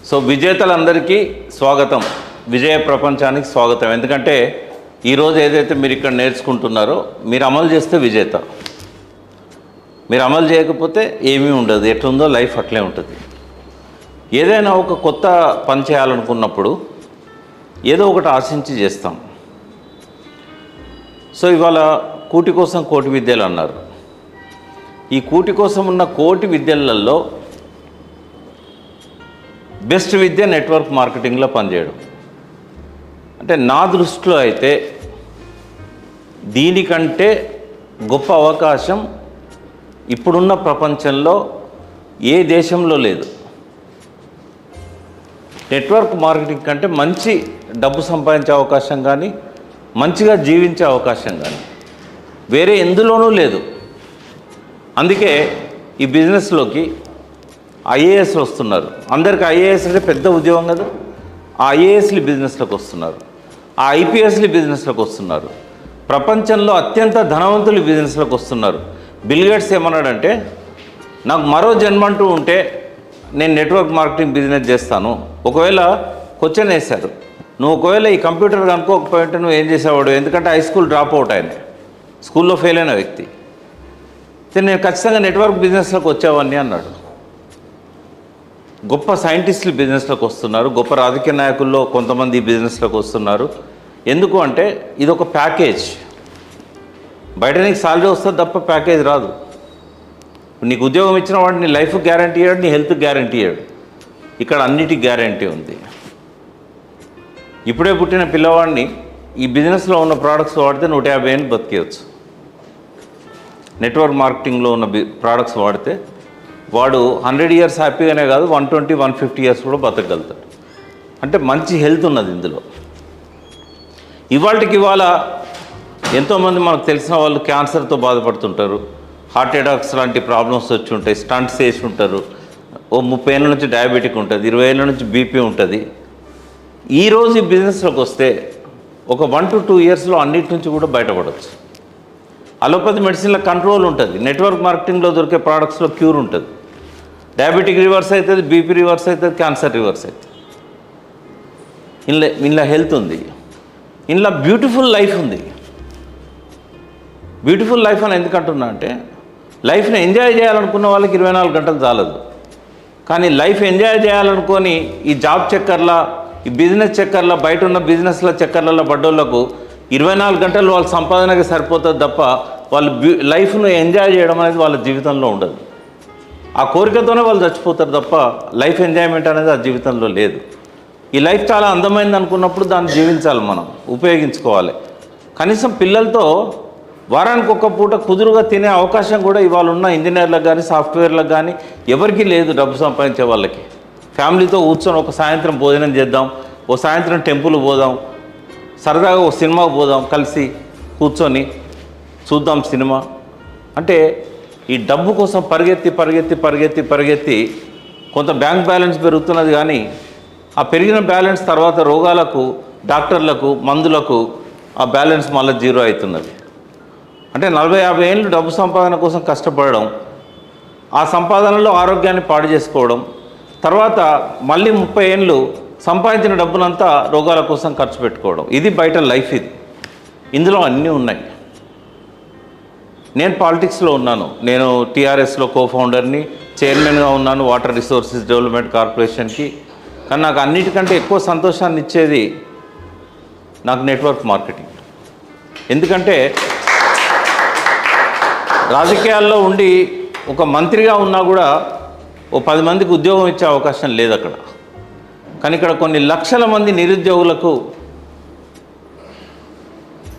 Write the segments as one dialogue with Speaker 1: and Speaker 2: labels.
Speaker 1: So విజేతలందరికీ స్వాగతం, విజయ ప్రపంచానికి స్వాగతం. ఎందుకంటే ఈరోజు ఏదైతే మీరు ఇక్కడ నేర్చుకుంటున్నారో మీరు అమలు చేస్తే విజేత, మీరు అమలు చేయకపోతే ఏమీ ఉండదు. ఎట్లుందో లైఫ్ అట్లే ఉంటుంది. ఏదైనా ఒక కొత్త పని చేయాలనుకున్నప్పుడు ఏదో ఒకటి ఆశించి చేస్తాం. సో ఇవాళ కూటి కోసం కోటి విద్యలు అన్నారు. ఈ కూటి కోసం ఉన్న కోటి విద్యలలో బెస్ట్ విద్య నెట్వర్క్ మార్కెటింగ్లో పనిచేయడం. అంటే నా దృష్టిలో అయితే దీనికంటే గొప్ప అవకాశం ఇప్పుడున్న ప్రపంచంలో ఏ దేశంలో లేదు. నెట్వర్క్ మార్కెటింగ్ కంటే మంచి డబ్బు సంపాదించే అవకాశం కానీ, మంచిగా జీవించే అవకాశం కానీ వేరే ఎందులోనూ లేదు. అందుకే ఈ బిజినెస్లోకి ఐఏఎస్లు వస్తున్నారు. అందరికీ ఐఏఎస్ అంటే పెద్ద ఉద్యోగం కదా. ఆ ఐఏఎస్లు బిజినెస్లోకి వస్తున్నారు, ఆ ఐపీఎస్లు బిజినెస్లోకి వస్తున్నారు. ప్రపంచంలో అత్యంత ధనవంతులు బిజినెస్లోకి వస్తున్నారు. బిల్ గేట్స్ ఏమన్నాడంటే, నాకు మరో జన్మంటూ ఉంటే నేను నెట్వర్క్ మార్కెటింగ్ బిజినెస్ చేస్తాను. ఒకవేళ క్వశ్చన్ వేశారు, నువ్వు ఒకవేళ ఈ కంప్యూటర్ కనుక్కోకపోయింటే నువ్వు ఏం చేసేవాడు? ఎందుకంటే హై స్కూల్ డ్రాప్ అవుట్ ఆయన, స్కూల్లో ఫెయిల్ అయిన వ్యక్తి. నేను ఖచ్చితంగా నెట్వర్క్ బిజినెస్లోకి వచ్చేవాడిని అన్నాడు. గొప్ప సైంటిస్టులు బిజినెస్లోకి వస్తున్నారు, గొప్ప రాజకీయ నాయకుల్లో కొంతమంది ఈ బిజినెస్లోకి వస్తున్నారు. ఎందుకు అంటే ఇది ఒక ప్యాకేజ్. బయట నీకు సాలరీ వస్తుంది తప్ప ప్యాకేజ్ రాదు. నీకు ఉద్యోగం ఇచ్చిన వాడు నీ లైఫ్ గ్యారంటీ ఇయ్యాడు, నీ హెల్త్ గ్యారంటీ ఇయ్యాడు. ఇక్కడ అన్నిటికీ గ్యారంటీ ఉంది. ఇప్పుడే పుట్టిన పిల్లవాడిని ఈ బిజినెస్లో ఉన్న ప్రోడక్ట్స్ వాడితే 150 ఏళ్ళు బతికేయచ్చు. నెట్వర్క్ మార్కెటింగ్లో ఉన్న ప్రోడక్ట్స్ వాడితే వాడు 100 ఇయర్స్ హ్యాపీగానే కాదు, 120, 150 ఇయర్స్ కూడా బతకగలుగుతాడు. అంటే మంచి హెల్త్ ఉన్నది ఇందులో. ఇవాళ ఎంతోమంది మనకు తెలిసిన వాళ్ళు క్యాన్సర్తో బాధపడుతుంటారు, హార్ట్ అటాక్స్ లాంటి ప్రాబ్లమ్స్ వచ్చి ఉంటాయి, స్టంట్స్ వేసి ఉంటారు. ఓ 30 ఏళ్ళ నుంచి డయాబెటిక్ ఉంటుంది, 20 ఏళ్ళ నుంచి బీపీ ఉంటుంది. ఈరోజు ఈ బిజినెస్లోకి వస్తే ఒక 1 to 2 ఇయర్స్లో అన్నిటి నుంచి కూడా బయటపడవచ్చు. అలోపతి మెడిసిన్లో కంట్రోల్ ఉంటుంది, నెట్వర్క్ మార్కెటింగ్లో దొరికే ప్రోడక్ట్స్లో క్యూర్ ఉంటుంది. డయాబెటిక్ రివర్స్ అవుతుంది, బీపీ రివర్స్ అవుతుంది, క్యాన్సర్ రివర్స్ అవుతుంది. ఇందులో హెల్త్ ఉంది, ఇందులో బ్యూటిఫుల్ లైఫ్ ఉంది. బ్యూటిఫుల్ లైఫ్ అని ఎందుకంటున్నా అంటే, లైఫ్ని ఎంజాయ్ చేయాలనుకున్న వాళ్ళకి 24 గంటలు చాలదు. కానీ లైఫ్ ఎంజాయ్ చేయాలనుకొని ఈ జాబ్ చక్కర్లా, ఈ బిజినెస్ చక్కర్లా, బయట ఉన్న బిజినెస్ల చక్కర్లలో పడ్డోళ్లకు 24 గంటలు వాళ్ళ సంపాదనకి సరిపోతుంది తప్ప వాళ్ళు లైఫ్ను ఎంజాయ్ చేయడం అనేది వాళ్ళ జీవితంలో ఉండదు. ఆ కోరికతోనే వాళ్ళు చచ్చిపోతారు తప్ప లైఫ్ ఎంజాయ్మెంట్ అనేది ఆ జీవితంలో లేదు. ఈ లైఫ్ చాలా అందమైంది అనుకున్నప్పుడు దాన్ని జీవించాలి, మనం ఉపయోగించుకోవాలి. కనీసం పిల్లలతో వారానికి ఒక్క పూట కుదురుగా తినే అవకాశం కూడా ఇవాళ ఉన్న ఇంజనీర్లకు కానీ, సాఫ్ట్వేర్లకు కానీ ఎవరికీ లేదు. డబ్బు సంపాదించే వాళ్ళకి ఫ్యామిలీతో కూర్చొని ఒక సాయంత్రం భోజనం చేద్దాం, ఓ సాయంత్రం టెంపుల్ పోదాం, సరదాగా ఓ సినిమాకు పోదాం, కలిసి కూర్చొని చూద్దాం సినిమా అంటే, ఈ డబ్బు కోసం పరిగెత్తి కొంత బ్యాంక్ బ్యాలెన్స్ పెరుగుతున్నది. కానీ ఆ పెరిగిన బ్యాలెన్స్ తర్వాత రోగాలకు, డాక్టర్లకు, మందులకు ఆ బ్యాలెన్స్ మళ్ళీ జీరో అవుతున్నది. అంటే 40-50 ఏళ్ళు డబ్బు సంపాదన కోసం కష్టపడడం, ఆ సంపాదనలో ఆరోగ్యాన్ని పాడు చేసుకోవడం, తర్వాత మళ్ళీ 30 ఏళ్ళు సంపాదించిన డబ్బునంతా రోగాల కోసం ఖర్చు పెట్టుకోవడం. ఇది బయట లైఫ్. ఇది ఇందులో అన్నీ ఉన్నాయి. నేను పాలిటిక్స్లో ఉన్నాను. నేను టీఆర్ఎస్లో కోఫౌండర్ని, చైర్మన్గా ఉన్నాను వాటర్ రిసోర్సెస్ డెవలప్మెంట్ కార్పొరేషన్కి. కానీ నాకు అన్నిటికంటే ఎక్కువ సంతోషాన్ని ఇచ్చేది నాకు నెట్వర్క్ మార్కెటింగ్. ఎందుకంటే రాజకీయాల్లో ఉండి ఒక మంత్రిగా ఉన్నా కూడా ఓ 10 మందికి ఉద్యోగం ఇచ్చే అవకాశం లేదు అక్కడ. కానీ ఇక్కడ కొన్ని లక్షల మంది నిరుద్యోగులకు,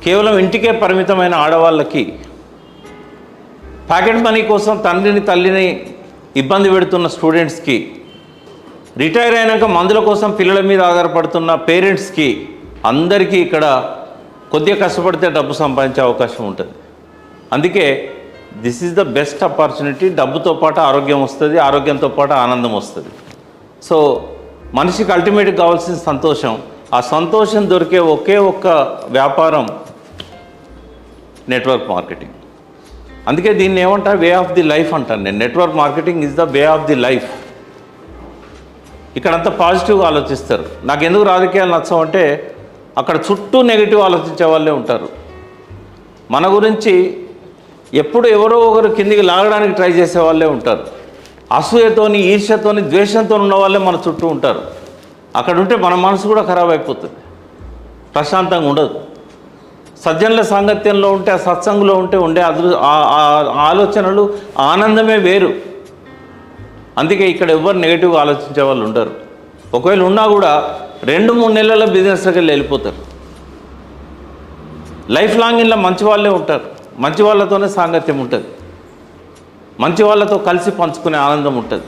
Speaker 1: కేవలం ఇంటికే పరిమితమైన ఆడవాళ్ళకి, ప్యాకెట్ మనీ కోసం తండ్రిని తల్లిని ఇబ్బంది పెడుతున్న స్టూడెంట్స్కి, రిటైర్ అయినాక మందుల కోసం పిల్లల మీద ఆధారపడుతున్న పేరెంట్స్కి, అందరికీ ఇక్కడ కొద్దిగా కష్టపడితే డబ్బు సంపాదించే అవకాశం ఉంటుంది. అందుకే this is the best opportunity. డబ్బుతో పాటు ఆరోగ్యం వస్తుంది, ఆరోగ్యంతో పాటు ఆనందం వస్తుంది. సో మనిషికి అల్టిమేట్గా కావాల్సిన సంతోషం. ఆ సంతోషం దొరికే ఒకే ఒక్క వ్యాపారం నెట్వర్క్ మార్కెటింగ్. అందుకే దీన్ని ఏమంటారు, వే ఆఫ్ ది లైఫ్ అంటాను నేను. Network marketing is the way of the life. ఇక్కడంతా పాజిటివ్గా ఆలోచిస్తారు. నాకు ఎందుకు రాజకీయాలు నచ్చవంటే అక్కడ చుట్టూ నెగిటివ్ ఆలోచించే వాళ్ళే ఉంటారు. మన గురించి ఎప్పుడు ఎవరో ఒకరు కిందికి లాగడానికి ట్రై చేసే వాళ్ళే ఉంటారు. అసూయతోని, ఈర్ష్యతోని, ద్వేషంతో ఉన్న వాళ్ళే మన చుట్టూ ఉంటారు. అక్కడ ఉంటే మన మనసు కూడా ఖరాబ్ అయిపోతుంది, ప్రశాంతంగా ఉండదు. సజ్జనుల సాంగత్యంలో ఉంటే, ఆ సత్సంగంలో ఉండే ఆలోచనలు, ఆనందమే వేరు. అందుకే ఇక్కడ ఎవరు నెగిటివ్గా ఆలోచించే వాళ్ళు ఉండరు. ఒకవేళ ఉన్నా కూడా 2-3 నెలల బిజినెస్లోకి వెళ్ళిపోతారు. లైఫ్ లాంగ్ ఇలా మంచి వాళ్ళే ఉంటారు. మంచి వాళ్ళతోనే సాంగత్యం ఉంటుంది, మంచి వాళ్ళతో కలిసి పంచుకునే ఆనందం ఉంటుంది.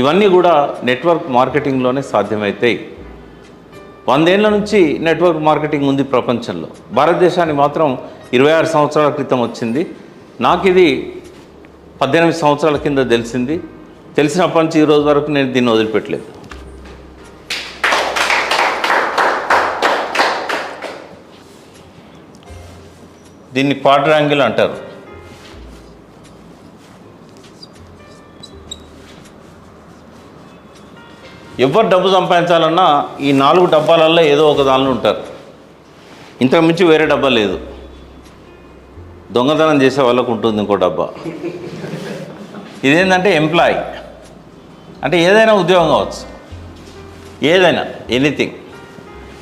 Speaker 1: ఇవన్నీ కూడా నెట్వర్క్ మార్కెటింగ్లోనే సాధ్యమవుతాయి. 100 ఏళ్ల నుంచి నెట్వర్క్ మార్కెటింగ్ ఉంది ప్రపంచంలో. భారతదేశానికి మాత్రం 26 సంవత్సరాల క్రితం వచ్చింది. నాకు ఇది 18 సంవత్సరాల కింద తెలిసింది. తెలిసినప్పటి నుంచి ఈరోజు వరకు నేను దీన్ని వదిలిపెట్టలేదు. దీన్ని క్వాడ్రాంగిల్ అంటారు. ఎవరు డబ్బు సంపాదించాలన్నా ఈ 4 డబ్బాలలో ఏదో ఒక దానిలో ఉంటారు. ఇంతకు మించి వేరే డబ్బా లేదు. దొంగతనం చేసే వాళ్ళకు ఉంటుంది ఇంకో డబ్బా. ఇదేంటంటే ఎంప్లాయీ, అంటే ఏదైనా ఉద్యోగం కావచ్చు, ఏదైనా, ఎనీథింగ్.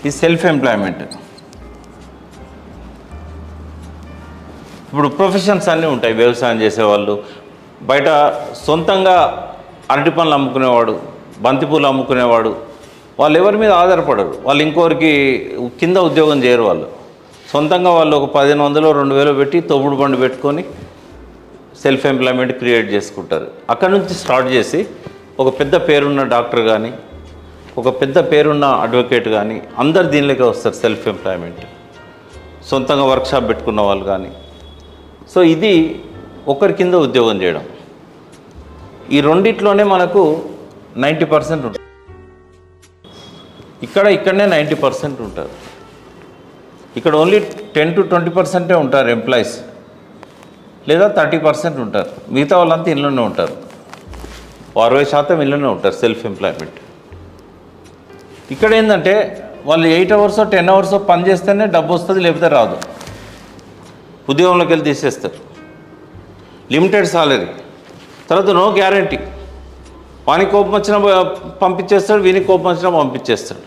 Speaker 1: ఈ సెల్ఫ్ ఎంప్లాయ్మెంట్. ఇప్పుడు ప్రొఫెషన్స్ అన్నీ ఉంటాయి. వ్యవసాయం చేసేవాళ్ళు, బయట సొంతంగా అరటి పనులు అమ్ముకునేవాడు, బంతిపూలు అమ్ముకునేవాడు, వాళ్ళు ఎవరి మీద ఆధారపడరు. వాళ్ళు ఇంకోరికి కింద ఉద్యోగం చేయరు. వాళ్ళు సొంతంగా వాళ్ళు ఒక 1500-2000 పెట్టి తోపుడు బండి పెట్టుకొని సెల్ఫ్ ఎంప్లాయ్మెంట్ క్రియేట్ చేసుకుంటారు. అక్కడ నుంచి స్టార్ట్ చేసి ఒక పెద్ద పేరున్న డాక్టర్ కానీ, ఒక పెద్ద పేరున్న అడ్వకేట్ కానీ అందరు దీనిలోకి వస్తారు. సెల్ఫ్ ఎంప్లాయ్మెంట్, సొంతంగా వర్క్షాప్ పెట్టుకున్న వాళ్ళు కానీ. సో ఇది ఒకరి కింద ఉద్యోగం చేయడం. ఈ రెండిట్లోనే మనకు 90% ఉంటుంది. ఇక్కడనే 90% ఉంటారు. ఇక్కడ ఓన్లీ 10-20% ఉంటారు ఎంప్లాయీస్, లేదా 30% ఉంటారు. మిగతా వాళ్ళంతా ఇళ్ళనే ఉంటారు. 60% ఇళ్ళనే ఉంటారు సెల్ఫ్ ఎంప్లాయ్మెంట్. ఇక్కడ ఏంటంటే వాళ్ళు 8 అవర్స్ 10 అవర్స్ పని చేస్తేనే డబ్బు వస్తుంది, లేకపోతే రాదు. ఉద్యోగంలోకి వెళ్ళి తీసేస్తారు. లిమిటెడ్ సాలరీ, తర్వాత నో గ్యారంటీ. వానికి కోపం వచ్చినా పంపించేస్తాడు, వీనికి కోపం వచ్చినా పంపించేస్తాడు.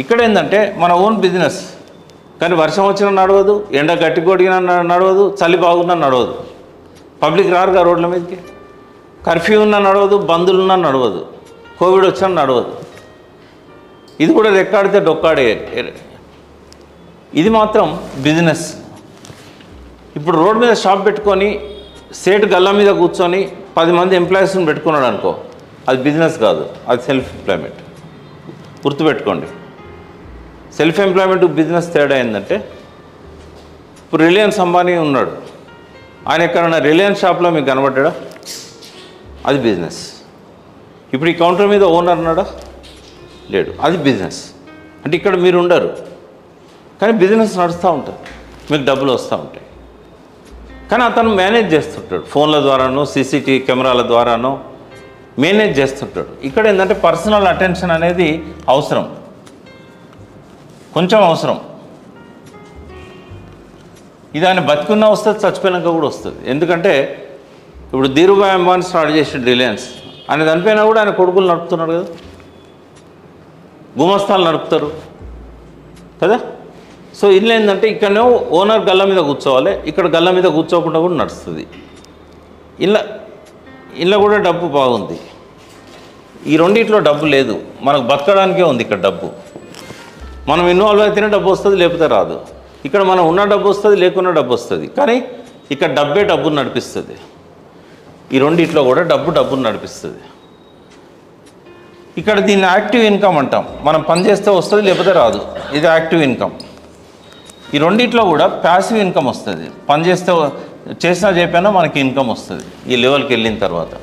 Speaker 1: ఇక్కడ ఏంటంటే మన ఓన్ బిజినెస్, కానీ వర్షం వచ్చినా నడవదు, ఎండ గట్టి కొడిగినా నడవదు, చలి బాగున్నా నడవదు. పబ్లిక్ రారుగా రోడ్ల మీదకి. కర్ఫ్యూ ఉన్నా నడవదు, బంధులున్నా నడవదు, కోవిడ్ వచ్చినా నడవదు. ఇది కూడా రెక్కాడితే డొక్కాడే. ఇది మాత్రం బిజినెస్. ఇప్పుడు రోడ్ మీద షాప్ పెట్టుకొని సేటు గల్లా మీద కూర్చొని 10 మంది ఎంప్లాయీస్ని పెట్టుకున్నాడు అనుకో, అది బిజినెస్ కాదు, అది సెల్ఫ్ ఎంప్లాయ్మెంట్. గుర్తుపెట్టుకోండి. సెల్ఫ్ ఎంప్లాయ్మెంట్ బిజినెస్ తేడా ఏంటంటే, ఇప్పుడు రిలయన్స్ అంబానీ ఉన్నాడు, ఆయన ఎక్కడన్నా రిలయన్స్ షాప్లో మీకు కనబడ్డా, అది బిజినెస్. ఇప్పుడు ఈ కౌంటర్ మీద ఓనర్ ఉన్నాడా, లేడు, అది బిజినెస్. అంటే ఇక్కడ మీరు ఉండరు, కానీ బిజినెస్ నడుస్తూ ఉంటుంది, మీకు డబ్బులు వస్తూ ఉంటాయి. కానీ అతను మేనేజ్ చేస్తుంటాడు, ఫోన్ల ద్వారానో సీసీటీవీ కెమెరాల ద్వారానో మేనేజ్ చేస్తుంటాడు. ఇక్కడ ఏంటంటే పర్సనల్ అటెన్షన్ అనేది అవసరం, కొంచెం అవసరం. ఇది ఆయన బతికున్నా వస్తుంది, చచ్చిపోయినాక కూడా వస్తుంది. ఎందుకంటే ఇప్పుడు ధీరుభాయ్ అంబానీ స్టార్ట్ చేసిన రిలయన్స్, ఆయన చనిపోయినా కూడా ఆయన కొడుకులు నడుపుతున్నాడు కదా, గుమస్తాలు నడుపుతారు కదా. సో ఇల్లు ఏంటంటే ఇక్కడనే ఓనర్ గల్ల మీద కూర్చోవాలి, ఇక్కడ గల్ల మీద కూర్చోకుండా కూడా నడుస్తుంది. ఇళ్ళ కూడా డబ్బు బాగుంది. ఈ రెండిట్లో డబ్బు లేదు, మనకు బతకడానికే ఉంది ఇక్కడ డబ్బు. మనం ఇన్వాల్వ్ అయితేనే డబ్బు వస్తుంది, లేకపోతే రాదు. ఇక్కడ మనం ఉన్న డబ్బు వస్తుంది, లేకున్నా డబ్బు వస్తుంది. కానీ ఇక్కడ డబ్బే డబ్బును నడిపిస్తుంది. ఈ రెండిట్లో కూడా డబ్బును నడిపిస్తుంది. ఇక్కడ దీన్ని యాక్టివ్ ఇన్కమ్ అంటాం. మనం పని చేస్తే వస్తుంది, లేకపోతే రాదు, ఇది యాక్టివ్ ఇన్కమ్. ఈ రెండిట్లో కూడా ప్యాసివ్ ఇన్కమ్ వస్తుంది. పని చేసినా చెప్పినా మనకి ఇన్కమ్ వస్తుంది ఈ లెవెల్కి వెళ్ళిన తర్వాత.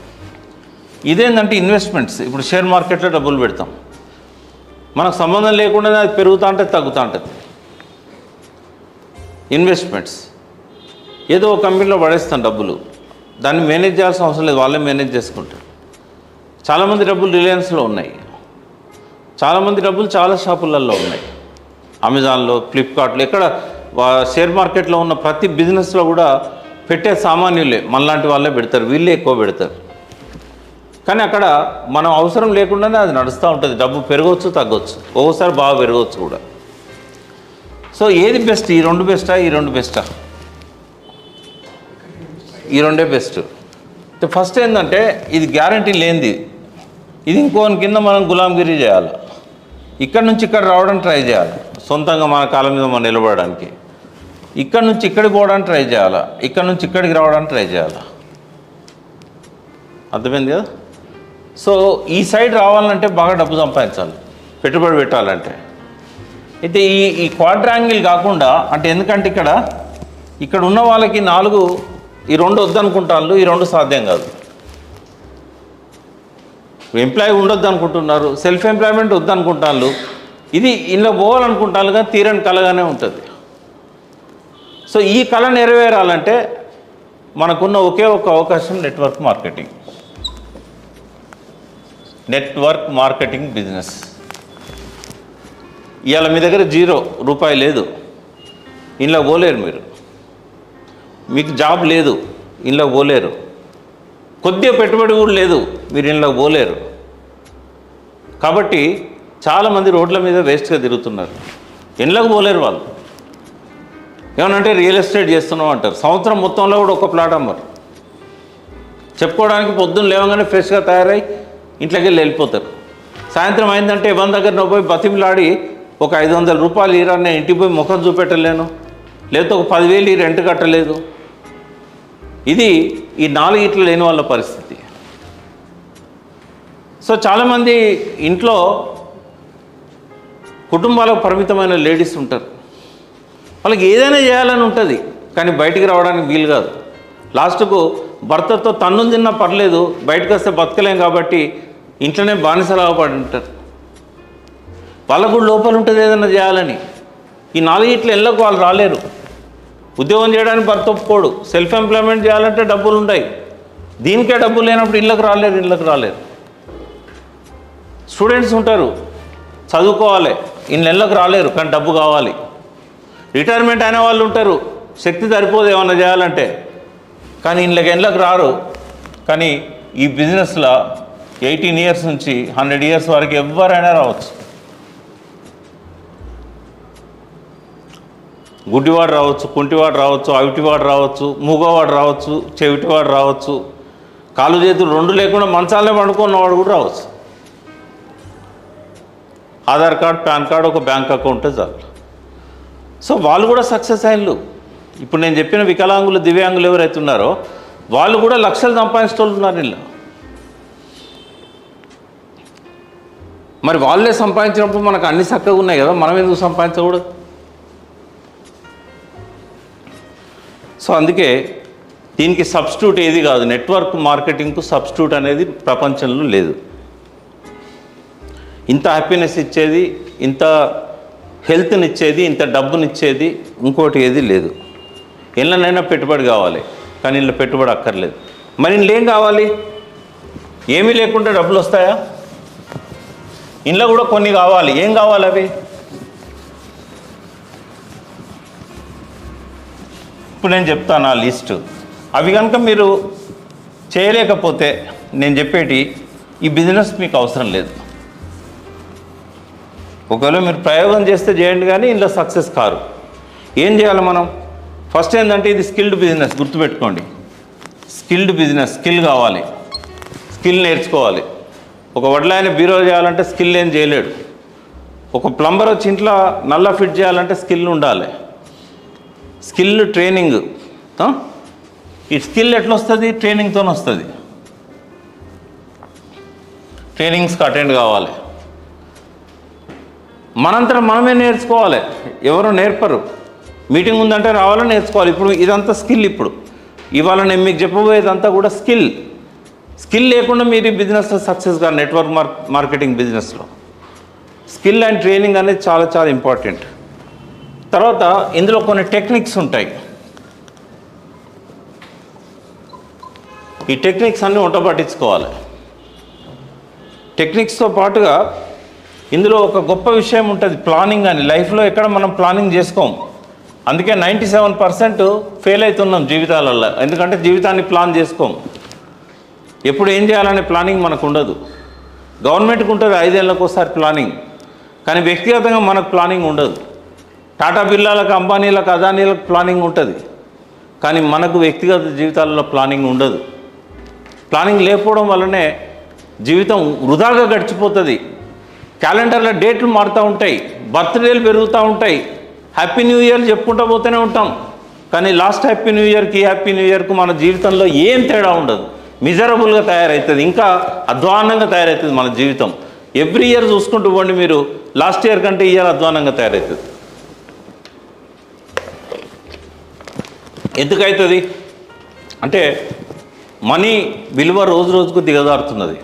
Speaker 1: ఇదేంటంటే ఇన్వెస్ట్మెంట్స్. ఇప్పుడు షేర్ మార్కెట్లో డబ్బులు పెడతాం, మనకు సంబంధం లేకుండానే అది పెరుగుతూ ఉంటుంది, తగ్గుతూ ఉంటుంది. ఇన్వెస్ట్మెంట్స్ ఏదో ఒక కంపెనీలో పడేస్తాం డబ్బులు, దాన్ని మేనేజ్ చేయాల్సిన అవసరం లేదు, వాళ్ళే మేనేజ్ చేసుకుంటారు. చాలామంది డబ్బులు రిలయన్స్లో ఉన్నాయి, చాలామంది డబ్బులు చాలా షాపులలో ఉన్నాయి, అమెజాన్లో, ఫ్లిప్కార్ట్లో, ఎక్కడ షేర్ మార్కెట్లో ఉన్న ప్రతి బిజినెస్లో కూడా పెట్టే సామాన్యులే, మనలాంటి వాళ్ళే పెడతారు, వీళ్ళే ఎక్కువ పెడతారు. కానీ అక్కడ మనం అవసరం లేకుండానే అది నడుస్తూ ఉంటుంది. డబ్బు పెరగవచ్చు, తగ్గవచ్చు, ఒక్కోసారి బాగా పెరగవచ్చు కూడా. సో ఏది బెస్ట్? ఈ రెండు బెస్టా, ఈ రెండు బెస్టా? ఈ రెండే బెస్ట్. ఫస్ట్ ఏంటంటే ఇది గ్యారంటీ లేనిది, ఇది ఇంకోని కింద మనం గులాంగిరి చేయాలి, ఇక్కడ నుంచి ఇక్కడ రావడానికి ట్రై చేయాలి, సొంతంగా మన కాళ్ళ మీద మనం నిలబడడానికి. ఇక్కడ నుంచి ఇక్కడికి పోవడానికి ట్రై చేయాలా, ఇక్కడ నుంచి ఇక్కడికి రావడానికి ట్రై చేయాలా. అర్థమైంది కదా? సో ఈ సైడ్ రావాలంటే బాగా డబ్బు సంపాదించాలి, పెట్టుబడి పెట్టాలంటే. అయితే ఈ క్వాడ్రాంగిల్ కాకుండా, అంటే ఎందుకంటే ఇక్కడ ఉన్న వాళ్ళకి 4 ఈ 2 వద్దనుకుంటాను, ఈ 2 సాధ్యం కాదు. ఎంప్లాయీ ఉండొద్దు అనుకుంటున్నారు, సెల్ఫ్ ఎంప్లాయ్మెంట్ వద్దనుకుంటాను, ఇది ఇలా పోవాలనుకుంటాను, కానీ తీరని కలగానే ఉంటుంది. సో ఈ కళ నెరవేరాలంటే మనకున్న ఒకే ఒక అవకాశం network marketing. Network marketing business. ఇవాళ మీ దగ్గర 0 రూపాయి లేదు, ఇంట్లో పోలేరు మీరు. మీకు జాబ్ లేదు, ఇంట్లో పోలేరు. కొద్దిగా పెట్టుబడి కూడా లేదు, మీరు ఇంట్లో పోలేరు. కాబట్టి చాలామంది రోడ్ల మీద వేస్ట్గా తిరుగుతున్నారు, ఇంట్లోకి పోలేరు వాళ్ళు. ఏమనంటే రియల్ ఎస్టేట్ చేస్తున్నాం అంటారు, సంవత్సరం మొత్తంలో కూడా ఒక ప్లాట్ అమ్మరు. చెప్పుకోవడానికి పొద్దున్న లేవగానే ఫ్రెష్గా తయారై ఇంట్లోకి వెళ్ళిపోతారు. సాయంత్రం అయిందంటే ఎవరి దగ్గర పోయి బతిమిలాడి ఒక 500 రూపాయలు ఇరా, నేను ఇంటికి పోయి ముఖం చూపెట్టలేను, లేకపోతే ఒక 10,000 రెంట్ కట్టలేదు. ఇది ఈ 4 ఇట్లు లేని వాళ్ళ పరిస్థితి. సో చాలామంది ఇంట్లో కుటుంబాలకు పరిమితమైన లేడీస్ ఉంటారు, వాళ్ళకి ఏదైనా చేయాలని ఉంటుంది, కానీ బయటికి రావడానికి వీలు కాదు. లాస్ట్కు భర్తతో తన్నులు తిన్నా పర్లేదు, బయటకు వస్తే బతకలేం కాబట్టి ఇంట్లోనే బానిసలాగా పడి ఉంటారు. వాళ్ళకు కూడా లోపల ఉంటుంది ఏదైనా చేయాలని. ఈ 4 ఇట్లు ఇళ్ళకు వాళ్ళు రాలేరు. ఉద్యోగం చేయడానికి భర్త ఒప్పుకోడు, సెల్ఫ్ ఎంప్లాయ్మెంట్ చేయాలంటే డబ్బులు ఉంటాయి, దీనికే డబ్బులు లేనప్పుడు ఇళ్ళకి రాలేరు. స్టూడెంట్స్ ఉంటారు, చదువుకోవాలి, ఇళ్ళకి రాలేరు, కానీ డబ్బు కావాలి. రిటైర్మెంట్ అయిన వాళ్ళు ఉంటారు, శక్తి సరిపోదు ఏమన్నా చేయాలంటే, కానీ ఇళ్ళకి రారు. కానీ ఈ బిజినెస్లో 18 ఇయర్స్ నుంచి 100 ఇయర్స్ వరకు ఎవరైనా రావచ్చు. గుడ్డివాడు రావచ్చు, కుంటివాడు రావచ్చు, అవిటివాడు రావచ్చు, మూగవాడు రావచ్చు, చెవిటివాడు రావచ్చు, కాళ్ళు చేతులు 2 లేకుండా మంచాలనే పండుకున్నవాడు కూడా రావచ్చు. ఆధార్ కార్డ్, పాన్ కార్డ్, ఒక బ్యాంక్ అకౌంటే చాలు. సో వాళ్ళు కూడా సక్సెస్ అయినలు. ఇప్పుడు నేను చెప్పిన వికలాంగులు, దివ్యాంగులు ఎవరైతే ఉన్నారో వాళ్ళు కూడా లక్షలు సంపాదించేటోళ్ళు ఉన్నారు ఇలా. మరి వాళ్ళే సంపాదించినప్పుడు మనకు అన్ని చక్కగా ఉన్నాయి కదా, మనం ఎందుకు సంపాదించకూడదు? సో అందుకే దీనికి సబ్స్టిట్యూట్ ఏది కాదు, నెట్వర్క్ మార్కెటింగ్కు సబ్స్టిట్యూట్ అనేది ప్రపంచంలో లేదు. ఇంత హ్యాపీనెస్ ఇచ్చేది, ఇంత హెల్త్నిచ్చేది, ఇంత డబ్బునిచ్చేది ఇంకోటి ఏది లేదు. ఎన్నైనా పెట్టుబడి కావాలి, కానీ ఇంట్లో పెట్టుబడి అక్కర్లేదు. మరి ఇంట్లో ఏం కావాలి? ఏమీ లేకుండా డబ్బులు వస్తాయా? ఇంట్లో కూడా కొన్ని కావాలి. ఏం కావాలి అవి? ఇప్పుడు నేను చెప్తాను ఆ లిస్టు. అవి కనుక మీరు చేయలేకపోతే నేను చెప్పేటి ఈ బిజినెస్ మీకు అవసరం లేదు. ఒకవేళ మీరు ప్రయోగం చేస్తే చేయండి, కానీ ఇందులో సక్సెస్ కారు. ఏం చేయాలి మనం? ఫస్ట్ ఏంటంటే ఇది స్కిల్డ్ బిజినెస్, గుర్తుపెట్టుకోండి. స్కిల్డ్ బిజినెస్, స్కిల్ కావాలి, స్కిల్ నేర్చుకోవాలి. ఒక వడ్లాయన బీరో చేయాలంటే స్కిల్ ఏం చేయలేడు. ఒక ప్లంబర్ వచ్చి ఇంట్లో నల్ల ఫిట్ చేయాలంటే స్కిల్ ఉండాలి. Skill training. ఈ స్కిల్ ఎట్లా వస్తుంది? ట్రైనింగ్తో వస్తుంది. ట్రైనింగ్స్కి అటెండ్ కావాలి. మనంతటా మనమే నేర్చుకోవాలి, ఎవరు నేర్పరు. మీటింగ్ ఉందంటే రావాలని నేర్చుకోవాలి. ఇప్పుడు ఇదంతా స్కిల్. ఇప్పుడు ఇవాళ నేను మీకు చెప్పబోయేదంతా కూడా స్కిల్. స్కిల్ లేకుండా మీరు ఈ బిజినెస్లో సక్సెస్ కాదు. నెట్వర్క్ మార్కెటింగ్ బిజినెస్లో స్కిల్ అండ్ ట్రైనింగ్ అనేది చాలా చాలా ఇంపార్టెంట్. తర్వాత ఇందులో కొన్ని టెక్నిక్స్ ఉంటాయి. ఈ టెక్నిక్స్ అన్నీ వంట పట్టించుకోవాలి. టెక్నిక్స్తో పాటుగా ఇందులో ఒక గొప్ప విషయం ఉంటుంది, ప్లానింగ్ అని. లైఫ్లో ఎక్కడ మనం ప్లానింగ్ చేసుకోం, అందుకే 97% ఫెయిల్ అవుతున్నాం జీవితాలలో. ఎందుకంటే జీవితాన్ని ప్లాన్ చేసుకోం. ఎప్పుడు ఏం చేయాలనే ప్లానింగ్ మనకు ఉండదు. గవర్నమెంట్కి ఉంటుంది 5 ఏళ్ళకు ఒకసారి ప్లానింగ్, కానీ వ్యక్తిగతంగా మనకు ప్లానింగ్ ఉండదు. టాటా బిర్లాలకు, అంబానీలకు, అదానీలకు ప్లానింగ్ ఉంటుంది, కానీ మనకు వ్యక్తిగత జీవితాలలో ప్లానింగ్ ఉండదు. ప్లానింగ్ లేకపోవడం వల్లనే జీవితం వృధాగా గడిచిపోతుంది. క్యాలెండర్లో డేట్లు మారుతూ ఉంటాయి, బర్త్డేలు పెరుగుతూ ఉంటాయి, హ్యాపీ న్యూ ఇయర్ చెప్పుకుంటూ పోతూనే ఉంటాం, కానీ లాస్ట్ హ్యాపీ న్యూ ఇయర్కి హ్యాపీ న్యూ ఇయర్కు మన జీవితంలో ఏం తేడా ఉండదు. మిజరబుల్గా తయారవుతుంది, ఇంకా అధ్వాన్నంగా తయారవుతుంది మన జీవితం. ఎవ్రీ ఇయర్ చూసుకుంటూ పోండి మీరు, లాస్ట్ ఇయర్ కంటే ఇయర్ అధ్వానంగా తయారవుతుంది. ఎందుకవుతుంది అంటే మనీ విలువ రోజు రోజుకు దిగజారుతున్నది.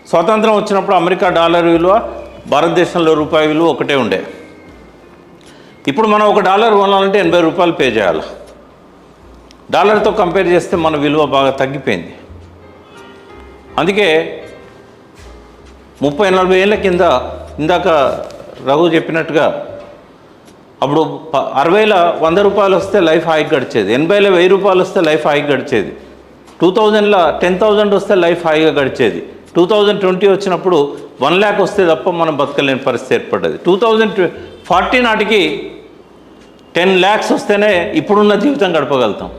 Speaker 1: స్వాతంత్రం వచ్చినప్పుడు అమెరికా డాలర్ విలువ, భారతదేశంలో రూపాయి విలువ ఒకటే ఉండే. ఇప్పుడు మనం $1 కొనాలంటే 80 రూపాయలు పే చేయాలి. డాలర్తో కంపేర్ చేస్తే మన విలువ బాగా తగ్గిపోయింది. అందుకే 30-40 ఏళ్ళ కింద ఇందాక రఘు చెప్పినట్టుగా అప్పుడు 60లో 100 రూపాయలు వస్తే లైఫ్ హాయిగా గడిచేది, 80లో 1000 రూపాయలు వస్తే లైఫ్ హాయిగా గడిచేది, 2000లో 10,000 వస్తే లైఫ్ హాయిగా గడిచేది. 2020 వచ్చినప్పుడు 1 lakh వస్తే తప్ప మనం బతకలేని పరిస్థితి ఏర్పడ్డది. 2040 నాటికి 10 lakhs వస్తేనే ఇప్పుడున్న జీవితం గడపగలుగుతాం.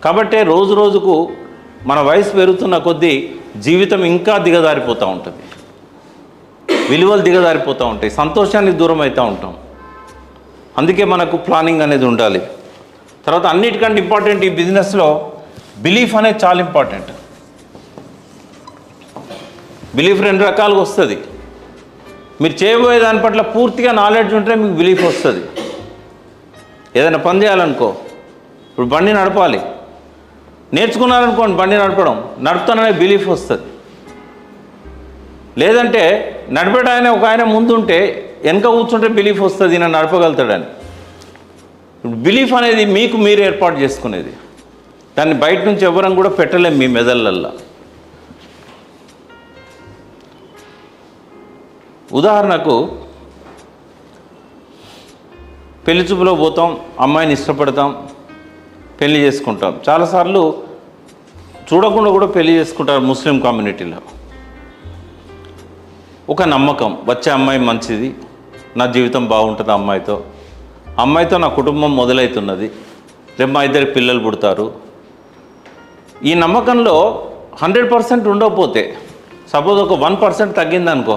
Speaker 1: కాబట్టే రోజు రోజుకు మన వయసు పెరుగుతున్న కొద్దీ జీవితం ఇంకా దిగజారిపోతూ ఉంటుంది, విలువలు దిగజారిపోతూ ఉంటాయి, సంతోషానికి దూరం అవుతూ ఉంటాం. అందుకే మనకు ప్లానింగ్ అనేది ఉండాలి. తర్వాత అన్నిటికంటే ఇంపార్టెంట్ ఈ బిజినెస్లో బిలీఫ్ అనేది చాలా ఇంపార్టెంట్. బిలీఫ్ 2 రకాలుగా వస్తుంది. మీరు చేయబోయే దాని పట్ల పూర్తిగా నాలెడ్జ్ ఉంటే మీకు బిలీఫ్ వస్తుంది. ఏదైనా పని చేయాలనుకో, ఇప్పుడు బండి నడపాలి, నేర్చుకున్నారనుకోండి బండి నడుపుతాననే బిలీఫ్ వస్తుంది. లేదంటే నడిపేటాయన ఒక ఆయన ముందుంటే వెనక కూర్చుంటే బిలీఫ్ వస్తుంది, నేను నడపగలుగుతాడని. బిలీఫ్ అనేది మీకు మీరు ఏర్పాటు చేసుకునేది, దాన్ని బయట నుంచి ఎవరం కూడా పెట్టలేం మీ మెదళ్ళల్లో. ఉదాహరణకు పెళ్లి చూపులో పోతాం, అమ్మాయిని ఇష్టపడతాం, పెళ్లి చేసుకుంటాం. చాలాసార్లు చూడకుండా కూడా పెళ్లి చేసుకుంటారు ముస్లిం కమ్యూనిటీలో. ఒక నమ్మకం, వచ్చే అమ్మాయి మంచిది, నా జీవితం బాగుంటుంది అమ్మాయితో నా కుటుంబం మొదలవుతున్నది, రేపు మా 2 పిల్లలు పుడతారు. ఈ నమ్మకంలో 100% ఉండకపోతే, సపోజ్ ఒక 1% తగ్గిందనుకో,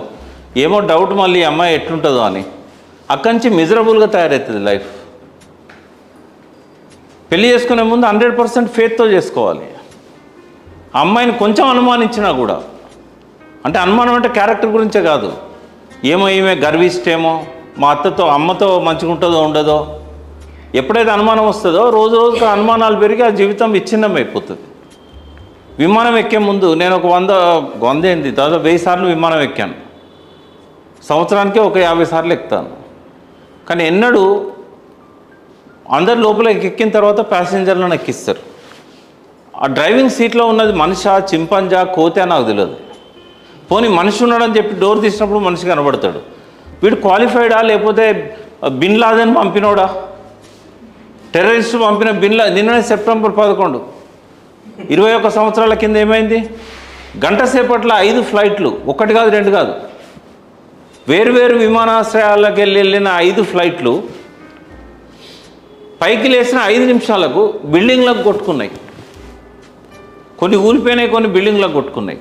Speaker 1: ఏమో డౌట్ మళ్ళీ ఈ అమ్మాయి ఎట్లుంటుందో అని, అక్కడి నుంచి మిజరబుల్గా తయారవుతుంది లైఫ్. పెళ్లి చేసుకునే ముందు 100% ఫేత్తో చేసుకోవాలి. ఆ అమ్మాయిని కొంచెం అనుమానించినా కూడా, అంటే అనుమానం అంటే క్యారెక్టర్ గురించే కాదు, ఏమో ఈమె గర్విష్టేమో, మా అమ్మతో మంచిగా ఉంటుందో ఉండదో, ఎప్పుడైతే అనుమానం వస్తుందో రోజు రోజుకు అనుమానాలు పెరిగి ఆ జీవితం విచ్ఛిన్నం అయిపోతుంది. విమానం ఎక్కే ముందు నేను ఒక 100 ఏంది దాదాపు 1000 సార్లు విమానం ఎక్కాను. సంవత్సరానికి ఒక 50 సార్లు ఎక్కుతాను. కానీ ఎన్నడూ అందరి లోపల ఎక్కిన తర్వాత ప్యాసింజర్లను ఎక్కిస్తారు. ఆ డ్రైవింగ్ సీట్లో ఉన్నది మనిషా, చింపంజా, కోతే నాకు తెలియదు. పోనీ మనిషి ఉన్నాడని చెప్పి డోర్ తీసినప్పుడు మనిషి కనబడతాడు. వీడు క్వాలిఫైడా లేకపోతే బిన్ లాదెన్ పంపినోడా, టెర్రరిస్ట్ పంపిన నిన్ననే సెప్టెంబర్ 11, 21 సంవత్సరాల కింద ఏమైంది? గంట సేపట్ల 5 ఫ్లైట్లు, 1 కాదు 2 కాదు, వేరువేరు విమానాశ్రయాలకు వెళ్ళిన 5 ఫ్లైట్లు పైకి లేచిన 5 నిమిషాలకు బిల్డింగ్లకు కొట్టుకున్నాయి. కొన్ని ఊలిపోయినాయి, కొన్ని బిల్డింగ్లకు కొట్టుకున్నాయి.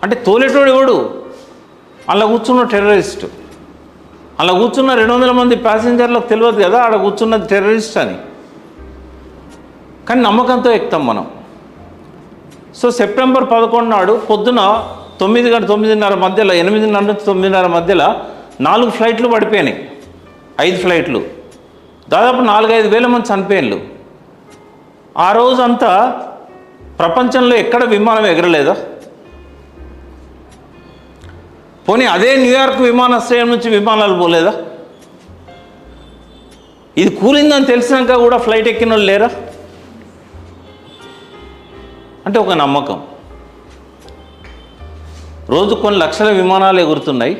Speaker 1: అంటే తోలేటోడు ఎవడు? అలా కూర్చున్న టెర్రరిస్ట్. అలా కూర్చున్న 200 మంది ప్యాసింజర్లకు తెలియదు కదా ఆడ కూర్చున్నది టెర్రరిస్ట్ అని. కానీ నమ్మకంతో ఎక్కుతాం మనం. సో సెప్టెంబర్ 11 నాడు పొద్దున 9-9:30 మధ్యలో, 8:30 నుంచి 9:30 మధ్యలో 4 ఫ్లైట్లు పడిపోయినాయి, 5 ఫ్లైట్లు, దాదాపు 4-5 వేల మంది చనిపోయినారు. ఆ రోజంతా ప్రపంచంలో ఎక్కడ విమానం ఎగరలేదా? పోనీ అదే న్యూయార్క్ విమానాశ్రయం నుంచి విమానాలు పోలేదా? ఇది కూలిందని తెలిసినాక కూడా ఫ్లైట్ ఎక్కిన వాళ్ళు లేరా? అంటే ఒక నమ్మకం. రోజు కొన్ని లక్షల విమానాలు ఎగురుతున్నాయి.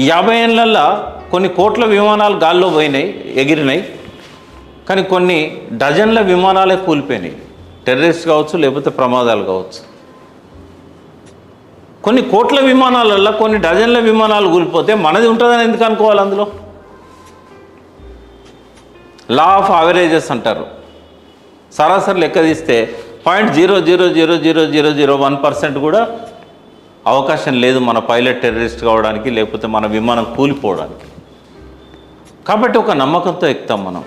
Speaker 1: 50 ఏళ్ళల్లో కొన్ని కోట్ల విమానాలు గాల్లో పోయినాయి, ఎగిరినాయి. కానీ కొన్ని డజన్ల విమానాలే కూలిపోయినాయి. టెర్రరిస్ట్ కావచ్చు, లేకపోతే ప్రమాదాలు కావచ్చు. కొన్ని కోట్ల విమానాలల్లో కొన్ని డజన్ల విమానాలు కూలిపోతే మనది ఉంటుందని ఎందుకు అనుకోవాలి? అందులో లా ఆఫ్ యావరేజెస్ అంటారు. సరాసరి లెక్క తీస్తే 0.0000001% కూడా అవకాశం లేదు మన పైలట్ టెర్రరిస్ట్ కావడానికి, లేకపోతే మన విమానం కూలిపోవడానికి. కాబట్టి ఒక నమ్మకంతో ఎక్కుతాం మనం.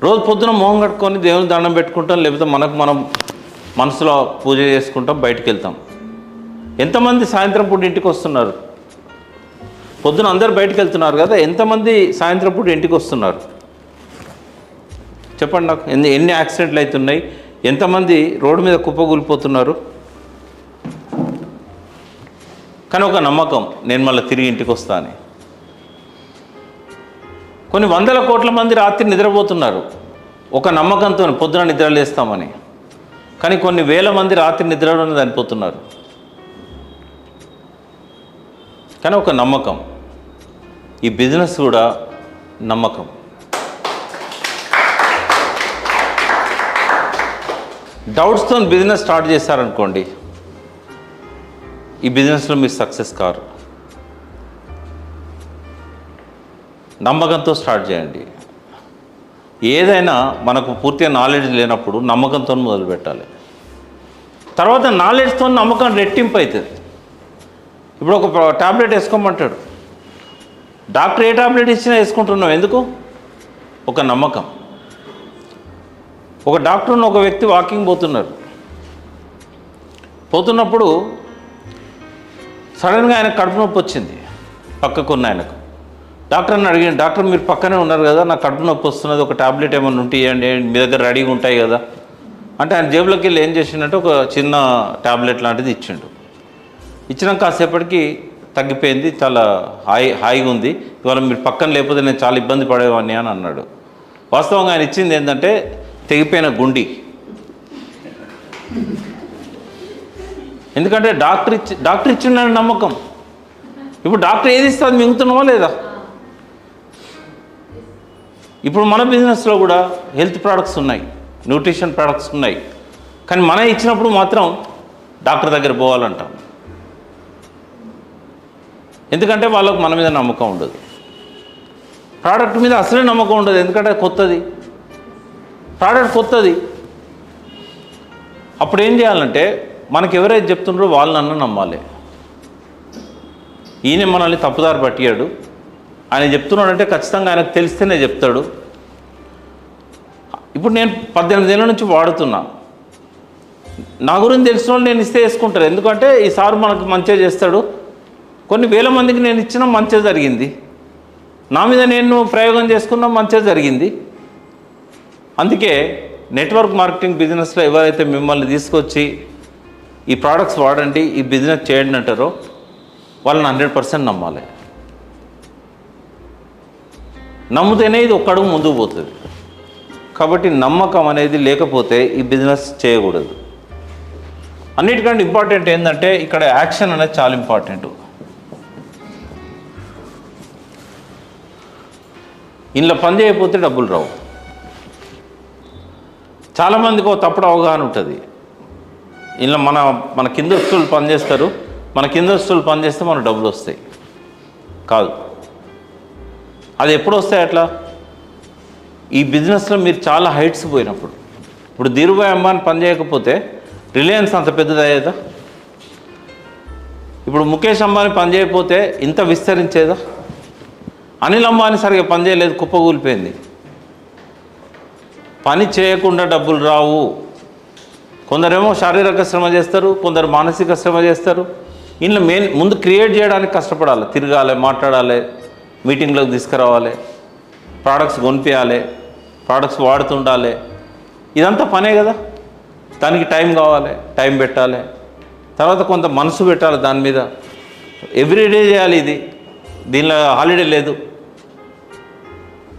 Speaker 1: రోజు పొద్దున మొహం కట్టుకొని దేవుని దండం పెట్టుకుంటాం, లేకపోతే మనకు మనం మనసులో పూజ చేసుకుంటాం, బయటికి వెళ్తాం. ఎంతమంది సాయంత్రం పూట ఇంటికి వస్తున్నారు? పొద్దున అందరు బయటికి వెళ్తున్నారు కదా, ఎంతమంది సాయంత్రం పూట ఇంటికి వస్తున్నారు చెప్పండి నాకు. ఎన్ని యాక్సిడెంట్లు అవుతున్నాయి? ఎంతమంది రోడ్డు మీద కుప్పగూలిపోతున్నారు? కానీ ఒక నమ్మకం, నేను మళ్ళీ తిరిగి ఇంటికి వస్తా అని. కొన్ని వందల కోట్ల మంది రాత్రి నిద్రపోతున్నారు ఒక నమ్మకంతో, పొద్దున నిద్రలేస్తామని. కానీ కొన్ని వేల మంది రాత్రి నిద్రలోనే చనిపోతున్నారు. కానీ ఒక నమ్మకం. ఈ బిజినెస్ కూడా నమ్మకం. డౌట్స్తో బిజినెస్ స్టార్ట్ చేశారనుకోండి, ఈ బిజినెస్లో మీరు సక్సెస్ కారు. నమ్మకంతో స్టార్ట్ చేయండి. ఏదైనా మనకు పూర్తిగా నాలెడ్జ్ లేనప్పుడు నమ్మకంతో మొదలు పెట్టాలి. తర్వాత నాలెడ్జ్తో నమ్మకం రెట్టింపు అవుతుంది. ఇప్పుడు ఒక ట్యాబ్లెట్ వేసుకోమంటాడు డాక్టర్, ఏ ట్యాబ్లెట్ ఇచ్చినా వేసుకుంటున్నాం ఎందుకు? ఒక నమ్మకం. ఒక డాక్టర్ని ఒక వ్యక్తి వాకింగ్ పోతున్నప్పుడు సడన్గా ఆయన కడుపు నొప్పి వచ్చింది. పక్కకున్న ఆయనకు డాక్టర్ని అడిగాను, డాక్టర్ మీరు పక్కనే ఉన్నారు కదా, నాకు కడుపు నొప్పి వస్తున్నది, ఒక ట్యాబ్లెట్ ఏమైనా ఉంటాయండి, మీ దగ్గర రెడీగా ఉంటాయి కదా అంటే, ఆయన జేబులోకి వెళ్ళి ఏం చేసిండంటే ఒక చిన్న ట్యాబ్లెట్ లాంటిది ఇచ్చిండు. ఇచ్చినాక కాసేపటికి తగ్గిపోయింది, చాలా హాయిగా ఉంది, ఇవాళ మీరు పక్కన లేకపోతే నేను చాలా ఇబ్బంది పడేవాడిని అని అన్నాడు. వాస్తవంగా ఆయన ఇచ్చింది ఏంటంటే తెగిపోయిన గుండి. ఎందుకంటే డాక్టర్ ఇచ్చిండని నమ్మకం. ఇప్పుడు డాక్టర్ ఏది ఇస్తే అది మింగుతున్నావా లేదా? ఇప్పుడు మన బిజినెస్లో కూడా హెల్త్ ప్రోడక్ట్స్ ఉన్నాయి, న్యూట్రిషన్ ప్రోడక్ట్స్ ఉన్నాయి. కానీ మనం ఇచ్చినప్పుడు మాత్రం డాక్టర్ దగ్గర పోవాలంటాం. ఎందుకంటే వాళ్ళకు మన మీద నమ్మకం ఉండదు. ప్రోడక్ట్ మీద అసలే నమ్మకం ఉండదు, ఎందుకంటే ప్రోడక్ట్ కొత్తది. అప్పుడు ఏం చేయాలంటే మనకు ఎవరైతే చెప్తుండ్రో వాళ్ళనన్నా నమ్మాలి. ఈయన మనల్ని తప్పుదారి పట్టియాడు, ఆయన చెప్తున్నాడంటే ఖచ్చితంగా ఆయనకు తెలిస్తేనే చెప్తాడు. ఇప్పుడు నేను 18 ఏళ్ళ నుంచి వాడుతున్నా, నా గురించి తెలిసిన వాళ్ళు నేను ఇస్తే వేసుకుంటారు. ఎందుకంటే ఈసారి మనకు మంచిగా చేస్తాడు. కొన్ని వేల మందికి నేను ఇచ్చినా మంచిగా జరిగింది, నా మీద నేను ప్రయోగం చేసుకున్నా మంచిగా జరిగింది. అందుకే నెట్వర్క్ మార్కెటింగ్ బిజినెస్లో ఎవరైతే మిమ్మల్ని తీసుకొచ్చి ఈ ప్రోడక్ట్స్ వాడండి, ఈ బిజినెస్ చేయండి అంటారో వాళ్ళని 100% నమ్మాలి. నమ్ముతేనే ఇది ఒక్క అడుగు ముందుకు పోతుంది. కాబట్టి నమ్మకం అనేది లేకపోతే ఈ బిజినెస్ చేయకూడదు. అన్నిటికంటే ఇంపార్టెంట్ ఏంటంటే ఇక్కడ యాక్షన్ అనేది చాలా ఇంపార్టెంట్. ఇంట్లో పని చేయకపోతే డబ్బులు రావు. చాలామందికి ఒక తప్పుడు అవగాహన ఉంటుంది. ఇంట్లో మన కింద వస్తువులు పనిచేస్తారు, మన కింద వస్తువులు పనిచేస్తే మనకు డబ్బులు వస్తాయి. కాదు, అది ఎప్పుడు వస్తాయి అట్లా? ఈ బిజినెస్లో మీరు చాలా హైట్స్ పోయినప్పుడు. ఇప్పుడు ధీరుభాయ్ అంబానీ పని చేయకపోతే రిలయన్స్ అంత పెద్దదయ్యేదా? ఇప్పుడు ముఖేష్ అంబానీ పని చేయకపోతే ఇంత విస్తరించేదా? అనిల్ అంబానీ సరిగా పని చేయలేదు, కుప్పగూలిపోయింది. పని చేయకుండా డబ్బులు రావు. కొందరేమో శారీరక శ్రమ చేస్తారు, కొందరు మానసిక శ్రమ చేస్తారు. ఇంట్లో ముందు క్రియేట్ చేయడానికి కష్టపడాలి, తిరగాలి, మాట్లాడాలి, మీటింగ్లోకి తీసుకురావాలి, ప్రోడక్ట్స్ కొనిపించాలి, ప్రోడక్ట్స్ వాడుతుండాలి. ఇదంతా పనే కదా. దానికి టైం కావాలి, టైం పెట్టాలి, తర్వాత కొంత మనసు పెట్టాలి దాని మీద. ఎవ్రీడే చేయాలి ఇది, దీనిలో హాలిడే లేదు.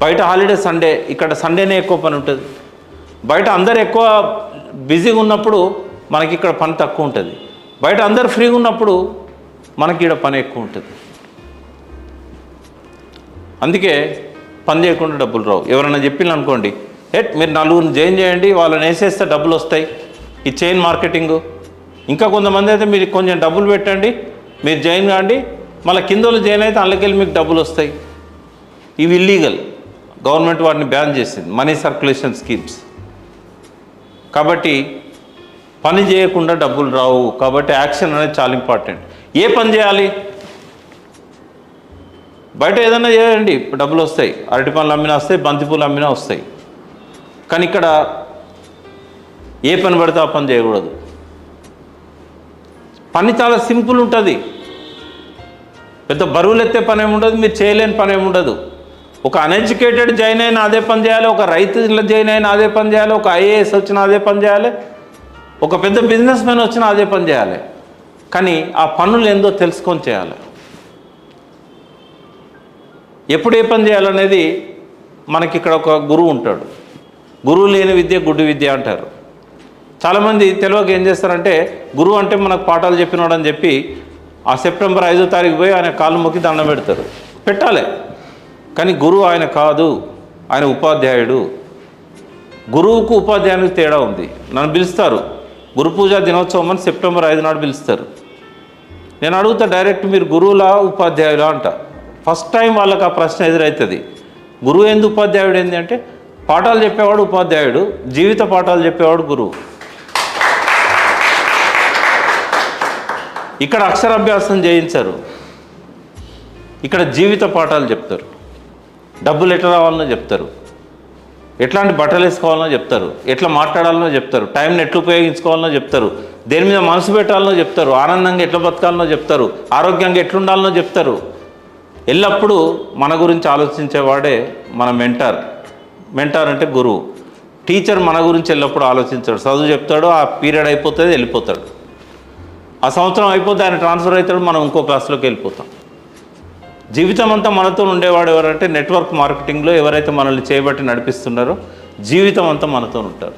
Speaker 1: బయట హాలిడే సండే, ఇక్కడ సండేనే ఎక్కువ పని ఉంటుంది. బయట అందరు ఎక్కువ బిజీగా ఉన్నప్పుడు మనకి ఇక్కడ పని తక్కువ ఉంటుంది. బయట అందరు ఫ్రీగా ఉన్నప్పుడు మనకి ఇక్కడ పని ఎక్కువ ఉంటుంది. అందుకే పని చేయకుండా డబ్బులు రావు. ఎవరైనా చెప్పింది అనుకోండి, మీరు నలుగురిని జాయిన్ చేయండి, వాళ్ళని వేసేస్తే డబ్బులు వస్తాయి, ఈ చైన్ మార్కెటింగు. ఇంకా కొంతమంది అయితే మీరు కొంచెం డబ్బులు పెట్టండి, మీరు జాయిన్ కాండి, మళ్ళీ కింద వాళ్ళు జాయిన్ అయితే అందులోకెళ్ళి మీకు డబ్బులు వస్తాయి. ఇవి ఇల్లీగల్. గవర్నమెంట్ వాటిని బ్యాన్ చేసింది, మనీ సర్క్యులేషన్ స్కీమ్స్. కాబట్టి పని చేయకుండా డబ్బులు రావు. కాబట్టి యాక్షన్ అనేది చాలా ఇంపార్టెంట్. ఏ పని చేయాలి? బయట ఏదైనా చేయండి, డబ్బులు వస్తాయి. అరటి పనులు అమ్మినా వస్తాయి, బంతిపూలు అమ్మినా వస్తాయి. కానీ ఇక్కడ ఏ పని పడితే ఆ పని చేయకూడదు. పని చాలా సింపుల్ ఉంటుంది. పెద్ద బరువులు ఎత్తే పని ఏమి ఉండదు, మీరు చేయలేని పని ఏమి ఉండదు. ఒక అన్ఎడ్యుకేటెడ్ జాయిన్ అయినా అదే పని చేయాలి, ఒక రైతుల జాయిన్ అయినా అదే పని చేయాలి, ఒక ఐఏఎస్ వచ్చినా అదే పని చేయాలి, ఒక పెద్ద బిజినెస్ మ్యాన్ వచ్చినా అదే పని చేయాలి. కానీ ఆ పనులు ఏందో తెలుసుకొని చేయాలి. ఎప్పుడు ఏ పని చేయాలనేది మనకి ఇక్కడ ఒక గురువు ఉంటాడు. గురువు లేని విద్య గుడ్డి విద్య అంటారు. చాలామంది తెలియక ఏం చేస్తారంటే, గురువు అంటే మనకు పాఠాలు చెప్పినాడు అని చెప్పి ఆ సెప్టెంబర్ 5వ తారీఖు పోయి ఆయన కాళ్ళు మొక్కి దండం పెడతారు. పెట్టాలి, కానీ గురువు ఆయన కాదు, ఆయన ఉపాధ్యాయుడు. గురువుకు ఉపాధ్యాయునికి తేడా ఉంది. నన్ను పిలుస్తారు, గురు పూజా దినోత్సవం అని సెప్టెంబర్ 5 నాడు పిలుస్తారు. నేను అడుగుతా డైరెక్ట్, మీరు గురువులా ఉపాధ్యాయులా అంట. ఫస్ట్ టైం వాళ్ళకి ఆ ప్రశ్న ఎదురవుతుంది. గురువు ఏంది, ఉపాధ్యాయుడు ఏంది అంటే, పాఠాలు చెప్పేవాడు ఉపాధ్యాయుడు, జీవిత పాఠాలు చెప్పేవాడు గురువు. ఇక్కడ అక్షరాభ్యాసం చేయించరు, ఇక్కడ జీవిత పాఠాలు చెప్తారు. డబ్బులు ఎట్లా రావాలనో చెప్తారు, ఎట్లాంటి బట్టలు వేసుకోవాలనో చెప్తారు, ఎట్లా మాట్లాడాలనో చెప్తారు, టైంని ఎట్లా ఉపయోగించుకోవాలనో చెప్తారు, దేని మీద మనసు పెట్టాలనో చెప్తారు, ఆనందంగా ఎట్లా బతకాలనో చెప్తారు, ఆరోగ్యంగా ఎట్లుండాలనో చెప్తారు. ఎల్లప్పుడూ మన గురించి ఆలోచించేవాడే మన మెంటార్. మెంటార్ అంటే గురువు. టీచర్ మన గురించి ఎల్లప్పుడూ ఆలోచించాడు. చదువు చెప్తాడు, ఆ పీరియడ్ అయిపోతుంది, వెళ్ళిపోతాడు. ఆ సంవత్సరం అయిపోతే ఆయన ట్రాన్స్ఫర్ అవుతాడు, మనం ఇంకో క్లాస్లోకి వెళ్ళిపోతాం. జీవితం అంతా మనతో ఉండేవాడు ఎవరంటే, నెట్వర్క్ మార్కెటింగ్లో ఎవరైతే మనల్ని చేయబట్టి నడిపిస్తున్నారో జీవితం అంతా మనతో ఉంటారు.